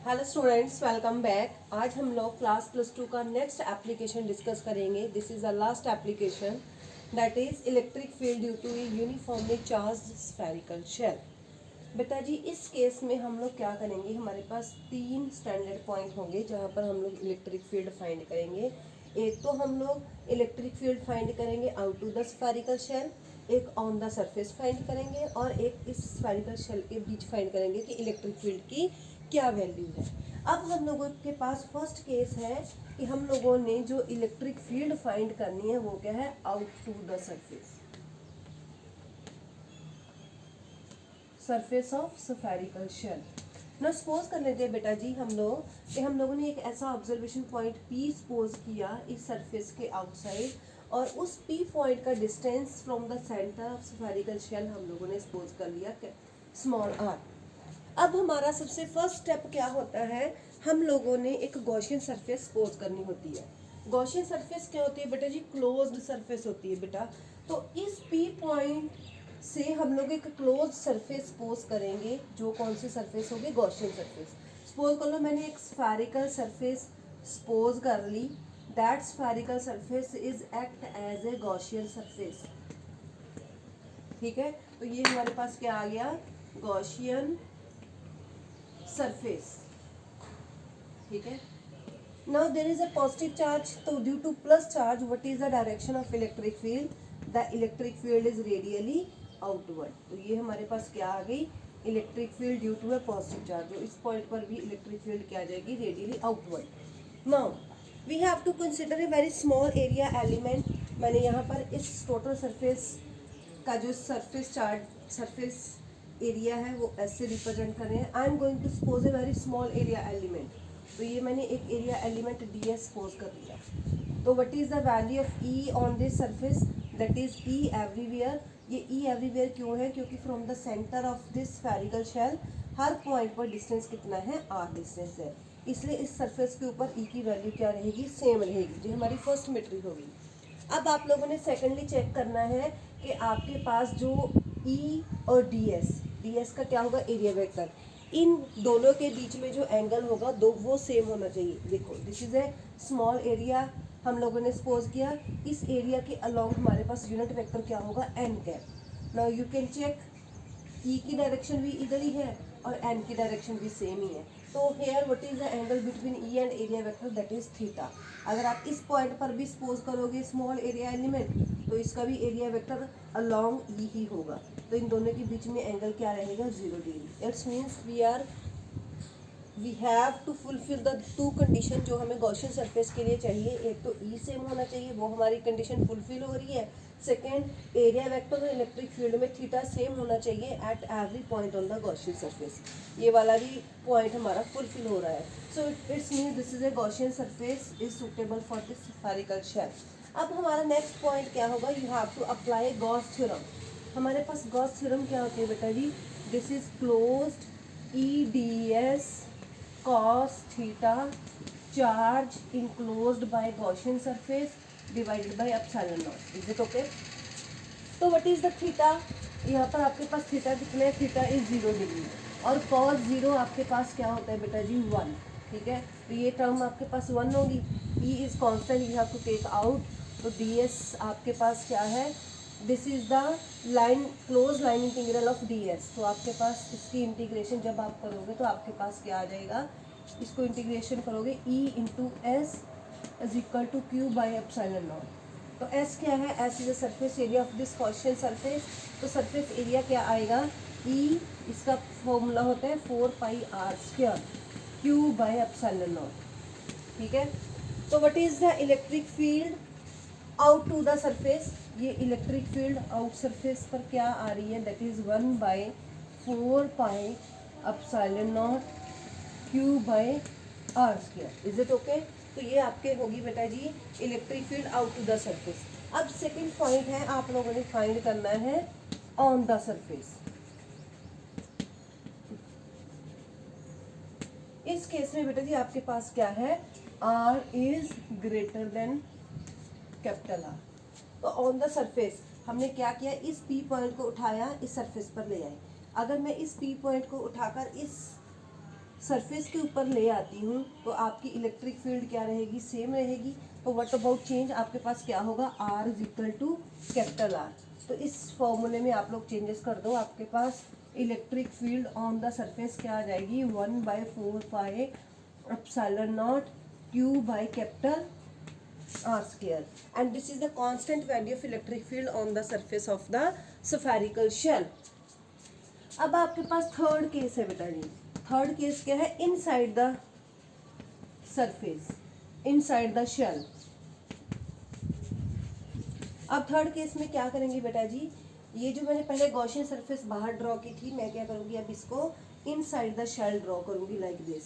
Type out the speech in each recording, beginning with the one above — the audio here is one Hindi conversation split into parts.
Hello students, welcome back. आज हम लोग क्लास +2 का नेक्स्ट एप्लीकेशन डिस्कस करेंगे। This is the last application that is electric field due to uniformly charged spherical shell. बेटा जी, इस केस में हम लोग क्या करेंगे, हमारे पास 3 स्टैंडर्ड पॉइंट होंगे जहाँ पर हम लोग इलेक्ट्रिक फील्ड फाइंड करेंगे। एक तो हम लोग इलेक्ट्रिक फील्ड फाइंड करेंगे out to the spherical shell, एक ऑन द सरफेस फाइंड करेंगे और एक इस स्फेरिकल शेल के बीच फाइंड करेंगे कि इलेक्ट्रिक फील्ड की क्या वैल्यू है। अब हम लोगों के पास फर्स्ट केस है कि हम लोगों ने जो इलेक्ट्रिक फील्ड फाइंड करनी है वो क्या है, out to the surface of spherical shell. ना सपोज कर लेते हैं बेटा जी हम लोगों ने एक ऐसा ऑब्जर्वेशन पॉइंट P सपोज किया इस सरफेस के आउटसाइड, और उस P पॉइंट का distance from the centre of spherical shell हम लोगों ने सपोज कर लिया स्मॉल r। अब हमारा सबसे फर्स्ट स्टेप क्या होता है, हम लोगों ने एक गॉसियन सरफेस सपोज करनी होती है। गॉसियन सरफेस क्या होती है बेटा जी, क्लोज्ड सरफेस होती है बेटा। तो इस P पॉइंट से हम लोग एक क्लोज सरफेस सपोज करेंगे, जो कौन सी सरफेस होगी, गॉसियन सरफेस। सपोज कर लो मैंने एक स्फेरिकल सरफेस सपोज कर ली, that spherical surface is act as a Gaussian surface. ठीक है, तो ये हमारे पास क्या आ गया, गॉसियन सरफेस। ठीक है, now there is a positive charge, तो due to plus charge what is the direction of electric field, the electric field is radially outward. तो ये हमारे पास क्या आ गई, electric field due to a positive charge. तो इस पॉइंट पर भी इलेक्ट्रिक फील्ड क्या आ जाएगी, radially outward. Now we have to consider a very small area element. मैंने यहाँ पर इस टोटल सरफेस का जो सरफेस एरिया है वो ऐसे रिप्रेजेंट कर रहे हैं। I am going to suppose a very small area element. तो ये मैंने एक एरिया एलिमेंट ds सपोज कर लिया। तो what is the value of E on this surface, that is E everywhere. ये E एवरीवेयर क्यों है, क्योंकि from the centre of this spherical shell हर पॉइंट पर डिस्टेंस कितना है, r डिस्टेंस है, इसलिए इस सरफेस के ऊपर E की वैल्यू क्या रहेगी, सेम रहेगी। जो हमारी फर्स्ट मेट्रिक होगी। अब आप लोगों ने सेकेंडली चेक करना है कि आपके पास जो E और ds का क्या होगा, एरिया वेक्टर। इन दोनों के बीच में जो एंगल होगा दो वो सेम होना चाहिए। देखो this is A small area, हम लोगों ने सपोज किया, इस एरिया के अलोंग हमारे पास यूनिट वेक्टर क्या होगा, n cap. Now you can check, E की डायरेक्शन भी इधर ही है और n की डायरेक्शन भी सेम ही है। तो here what is the angle between E and area vector, that is theta. अगर आप इस पॉइंट पर भी सपोज करोगे स्मॉल एरिया एलिमेंट, तो इसका भी एरिया वेक्टर अलोंग E ही होगा। तो इन दोनों के बीच में एंगल क्या रहेगा, 0 degree. Its means we have to fulfil the 2 condition जो हमें गॉसियन सरफेस के लिए चाहिए। एक तो E सेम होना चाहिए, वो हमारी कंडीशन फुलफिल हो रही है। सेकेंड, एरिया वेक्टर और इलेक्ट्रिक फील्ड में थीटा सेम होना चाहिए at every point on the Gaussian surface. ये वाला भी पॉइंट हमारा फुलफिल हो रहा है। So its means this is a Gaussian surface is suitable for this spherical shell. अब हमारा नेक्स्ट पॉइंट क्या होगा, you have to apply Gauss theorem. हमारे पास गॉस थ्योरम क्या होती है बेटा जी, this is closed EDS cos theta charge enclosed bye Gaussian surface divided by epsilon not. Is it okay? तो व्हाट इज द थीटा, यहाँ पर आपके पास थीटा कितना है, थीटा इज 0 डिग्री, और cos 0 आपके पास क्या होता है बेटा जी, 1। ठीक है, तो ये टर्म आपके पास 1 होगी। E is constant, you have to take out. तो ds आपके पास क्या है, this is the line, close line integral of ds। तो आपके पास इसकी इंटीग्रेशन जब आप करोगे तो आपके पास क्या आ जाएगा, इसको इंटीग्रेशन करोगे E into S is equal to Q by epsilon naught. तो S क्या है, S is the surface area of this Gaussian surface. तो सरफेस एरिया क्या आएगा, E, इसका फॉर्मूला होता है 4πr² Q by epsilon not. ठीक है, तो what is the electric field out to the surface, ये इलेक्ट्रिक फील्ड आउट सरफेस पर क्या आ रही है, that is 1/4π epsilon naught Q by r²। Is it okay? तो ये आपके होगी बेटा जी electric field out to the surface. अब सेकंड पॉइंट है, आप लोगों ने फाइंड करना है ऑन द सरफेस। इस केस में बेटा जी आपके पास क्या है, r is greater than capital R। तो ऑन द सरफेस हमने क्या किया, इस P पॉइंट को उठाया, इस सरफेस पर ले आए। अगर मैं इस P पॉइंट को उठाकर इस सरफेस के ऊपर ले आती हूँ तो आपकी इलेक्ट्रिक फील्ड क्या रहेगी, सेम रहेगी। तो व्हाट अबाउट चेंज, आपके पास क्या होगा, R is equal to capital R। तो इस फॉर्मूले में आप लोग चेंजेस कर दो, आपके पास electric field on the surface क्या आ जाएगी, 1/4πε0 Q by capital R square, and this is the constant value of electric field on the surface of the spherical shell। अब आपके पास थर्ड केस है बेटा जी। थर्ड केस क्या है, inside the surface, inside the shell. अब थर्ड केस में क्या करेंगे बेटा जी, ये जो मैंने पहले गॉसियन सरफेस बाहर ड्रॉ की थी, मैं क्या करूंगी, अब इसको इनसाइड द शेल ड्रॉ करूंगी लाइक दिस।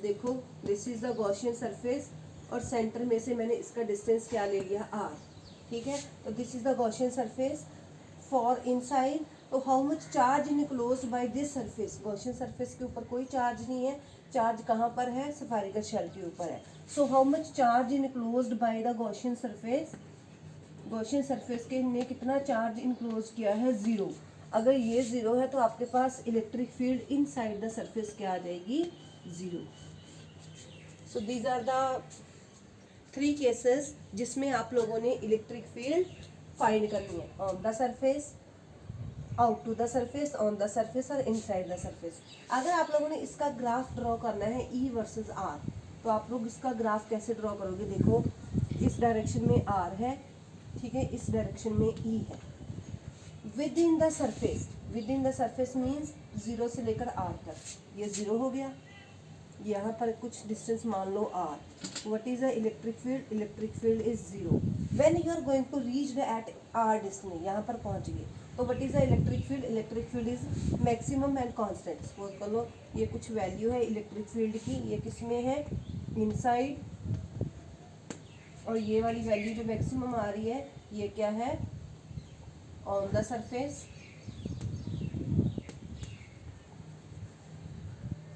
देखो, this is the Gaussian surface और सेंटर में से मैंने इसका डिस्टेंस क्या ले लिया, R। ठीक है, तो this is the Gaussian surface for inside. तो how much charge enclosed by this surface, Gaussian surface के ऊपर कोई चार्ज नहीं है, चार्ज कहाँ पर है, स्फेरिकल शेल के ऊपर है। So how much charge enclosed by the Gaussian surface, Gaussian surface के ने कितना चार्ज इनक्लोज किया है, 0। अगर ये 0 है तो आपके पास electric field inside the surface क्या आ जाएगी, 0। So these are the 3 cases जिसमें आप लोगों ने इलेक्ट्रिक फील्ड फाइंड करनी है, on the surface, out to the surface, on the surface और इनसाइड द सरफेस। अगर आप लोगों ने इसका ग्राफ ड्रॉ करना है E वर्सेस R, तो आप लोग इसका ग्राफ कैसे ड्रॉ करोगे, देखो इस डायरेक्शन में R है, ठीक है, इस डायरेक्शन में E है। With in the surface, with in the surface means 0 से लेकर R तक, ये 0 हो गया, यहाँ पर कुछ डिस्टेंस मान लो R। What is the electric field, electric field is 0 when you are going to reach the at R distance, यहाँ पर पहुँच गए। तो what is the electric field, electric field is maximum and constant. Suppose कर लो ये कुछ वैल्यू है इलेक्ट्रिक फील्ड की, ये किस में है, इनसाइड, और ये वाली वैल्यू जो मैक्सिमम आ रही है ये क्या है, ऑन द सरफेस।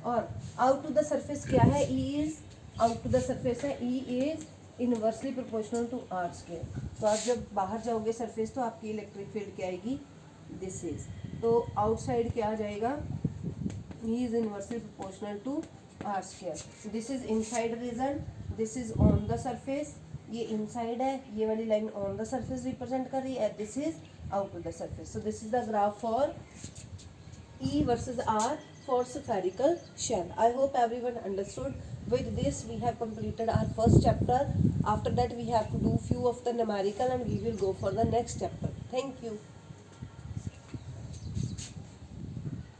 और आउट टू द सरफेस क्या है, E is, out to the surface है, E is inversely proportional to R square. तो आप जब बाहर जाओगे सरफेस तो आपकी इलेक्ट्रिक फील्ड क्या आएगी, दिस इज। तो आउटसाइड क्या आ जाएगा, E is inversely proportional to R square. This is inside region, this is on the surface, ये इनसाइड है, ये वाली line on the surface represent कर रही है, this is out to the surface. So this is the graph for E versus R for spherical shell. I hope everyone understood. With this we have completed our first chapter. After that we have to do few of the numerical and we will go for the next chapter. Thank you.